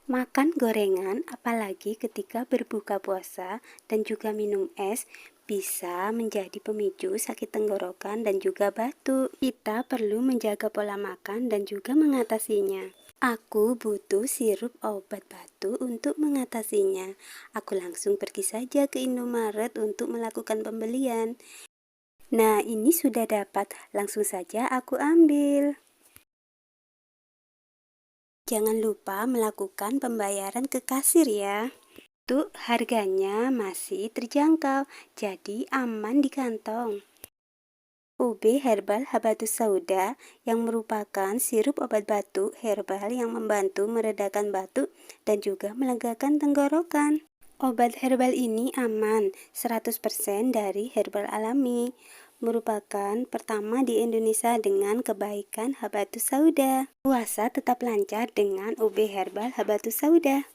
Makan gorengan, apalagi ketika berbuka puasa dan juga minum es, bisa menjadi pemicu sakit tenggorokan dan juga batuk. Kita perlu menjaga pola makan dan juga mengatasinya. Aku butuh sirup obat batuk untuk mengatasinya. Aku langsung pergi saja ke Indomaret untuk melakukan pembelian. Nah, ini sudah dapat. Langsung saja aku ambil. Jangan lupa melakukan pembayaran ke kasir ya. Untuk harganya masih terjangkau, jadi aman di kantong. UB Herbal Habatus Sauda yang merupakan sirup obat batuk herbal yang membantu meredakan batuk dan juga melegakan tenggorokan. Obat herbal ini aman, 100% dari herbal alami. Merupakan pertama di Indonesia dengan kebaikan Habatus Sauda. Puasa tetap lancar dengan UB Herbal Habatus Sauda.